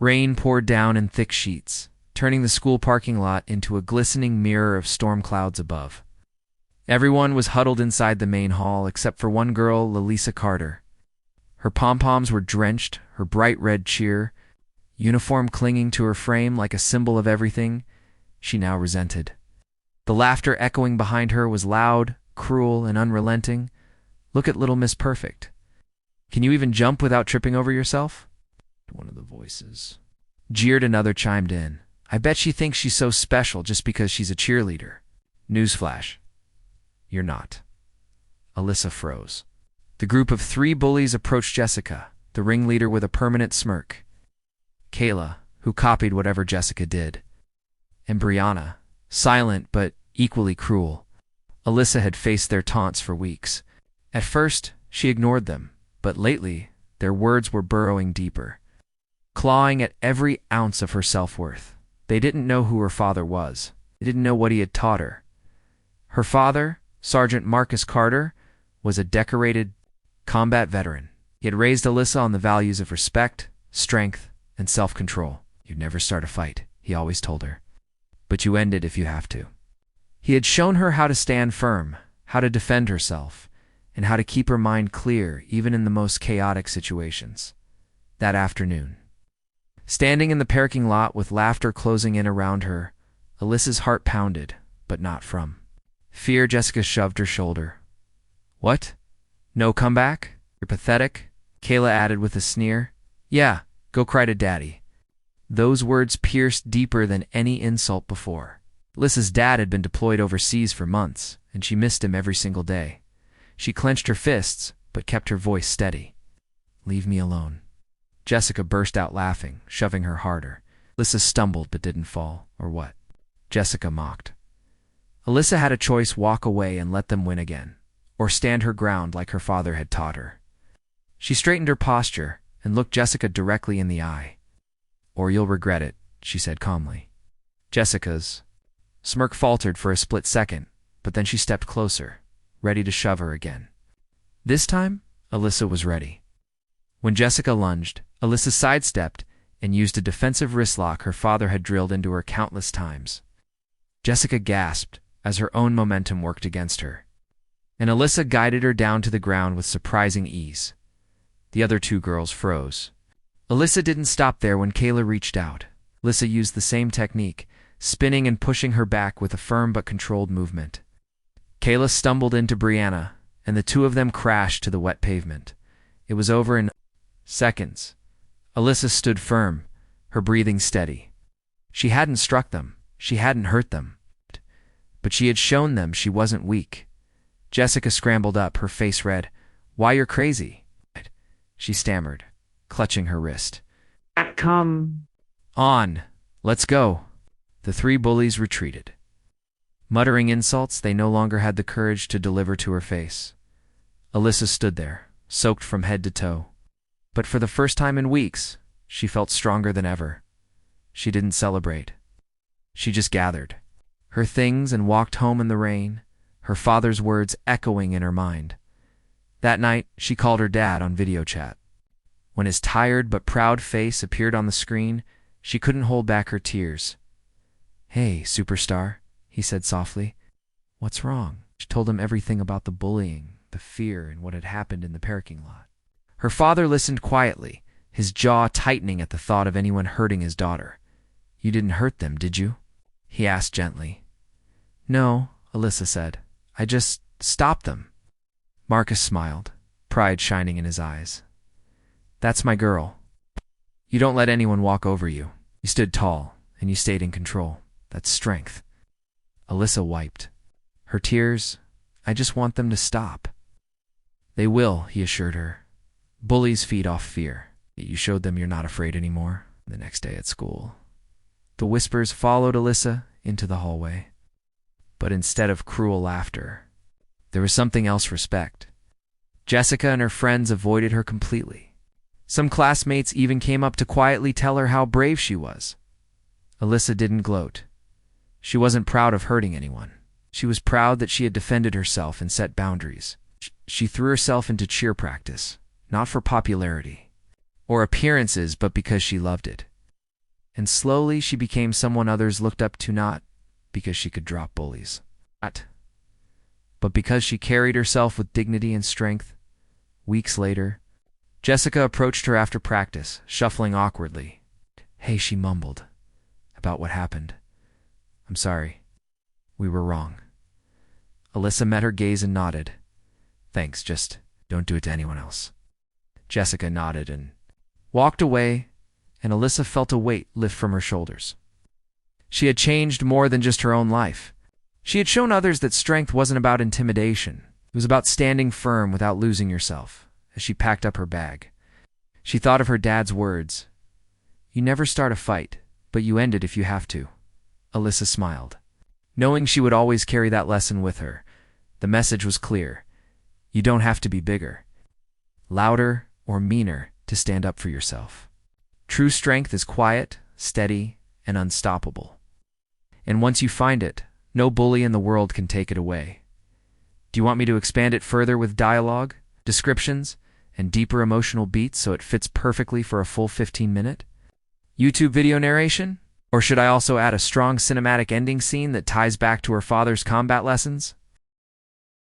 Rain poured down in thick sheets, turning the school parking lot into a glistening mirror of storm clouds above. Everyone was huddled inside the main hall except for one girl, Lalisa Carter. Her pom-poms were drenched, her bright red cheer uniform clinging to her frame like a symbol of everything she now resented. The laughter echoing behind her was loud, cruel, and unrelenting. "Look at Little Miss Perfect. Can you even jump without tripping over yourself?" One of the voices jeered. Another chimed in. "I bet she thinks she's so special just because she's a cheerleader." Newsflash: you're not. Alyssa froze. The group of 3 bullies approached Jessica, the ringleader, with a permanent smirk. Kayla, who copied whatever Jessica did, and Brianna, silent but equally cruel. Alyssa had faced their taunts for weeks. At first, she ignored them, but lately, their words were burrowing deeper, clawing at every ounce of her self-worth. They didn't know who her father was. They didn't know what he had taught her. Her father, Sergeant Marcus Carter, was a decorated combat veteran. He had raised Alyssa on the values of respect, strength, and self-control. "You'd never start a fight," he always told her, "but you end it if you have to." He had shown her how to stand firm, how to defend herself, and how to keep her mind clear even in the most chaotic situations. That afternoon, standing in the parking lot with laughter closing in around her, Alyssa's heart pounded, but not from fear. Jessica shoved her shoulder. "What? No comeback? You're pathetic," Kayla added with a sneer. "Yeah, go cry to Daddy." Those words pierced deeper than any insult before. Alyssa's dad had been deployed overseas for months, and she missed him every single day. She clenched her fists, but kept her voice steady. "Leave me alone." Jessica burst out laughing, shoving her harder. Alyssa stumbled but didn't fall. "Or what?" Jessica mocked. Alyssa had a choice: walk away and let them win again, or stand her ground like her father had taught her. She straightened her posture and looked Jessica directly in the eye. "Or you'll regret it," she said calmly. Jessica's smirk faltered for a split second, but then she stepped closer, ready to shove her again. This time, Alyssa was ready. When Jessica lunged, Alyssa sidestepped and used a defensive wristlock her father had drilled into her countless times. Jessica gasped as her own momentum worked against her, and Alyssa guided her down to the ground with surprising ease. The other 2 girls froze. Alyssa didn't stop there when Kayla reached out. Alyssa used the same technique, spinning and pushing her back with a firm but controlled movement. Kayla stumbled into Brianna, and the 2 of them crashed to the wet pavement. It was over in seconds. Alyssa stood firm, her breathing steady. She hadn't struck them. She hadn't hurt them. But she had shown them she wasn't weak. Jessica scrambled up, her face red. "Why, you're crazy," she stammered, clutching her wrist. "Come on, let's go." The 3 bullies retreated. Muttering insults they no longer had the courage to deliver to her face. Alyssa stood there, soaked from head to toe. But for the first time in weeks, she felt stronger than ever. She didn't celebrate. She just gathered her things and walked home in the rain, her father's words echoing in her mind. That night, she called her dad on video chat. When his tired but proud face appeared on the screen, she couldn't hold back her tears. "Hey, superstar," he said softly. "What's wrong?" She told him everything about the bullying, the fear, and what had happened in the parking lot. Her father listened quietly, his jaw tightening at the thought of anyone hurting his daughter. "You didn't hurt them, did you?" he asked gently. "No," Alyssa said. "I just stopped them." Marcus smiled, pride shining in his eyes. "That's my girl. You don't let anyone walk over you. You stood tall, and you stayed in control. That's strength." Alyssa wiped her tears. "I just want them to stop." "They will," he assured her. "Bullies feed off fear. You showed them you're not afraid anymore." The next day at school, the whispers followed Alyssa into the hallway. But instead of cruel laughter, there was something else: respect. Jessica and her friends avoided her completely. Some classmates even came up to quietly tell her how brave she was. Alyssa didn't gloat. She wasn't proud of hurting anyone. She was proud that she had defended herself and set boundaries. She threw herself into cheer practice, not for popularity or appearances, but because she loved it. And slowly she became someone others looked up to, not because she could drop bullies, but because she carried herself with dignity and strength. Weeks later, Jessica approached her after practice, shuffling awkwardly. "Hey," she mumbled, "about what happened. I'm sorry. We were wrong." Alyssa met her gaze and nodded. "Thanks, just don't do it to anyone else." Jessica nodded and walked away, and Alyssa felt a weight lift from her shoulders. She had changed more than just her own life. She had shown others that strength wasn't about intimidation. It was about standing firm without losing yourself. As she packed up her bag, she thought of her dad's words, "You never start a fight, but you end it if you have to." Alyssa smiled, knowing she would always carry that lesson with her. The message was clear. You don't have to be bigger, louder, or meaner to stand up for yourself. True strength is quiet, steady, and unstoppable. And once you find it, no bully in the world can take it away. Do you want me to expand it further with dialogue, descriptions, and deeper emotional beats so it fits perfectly for a full 15-minute YouTube video narration? Or should I also add a strong cinematic ending scene that ties back to her father's combat lessons?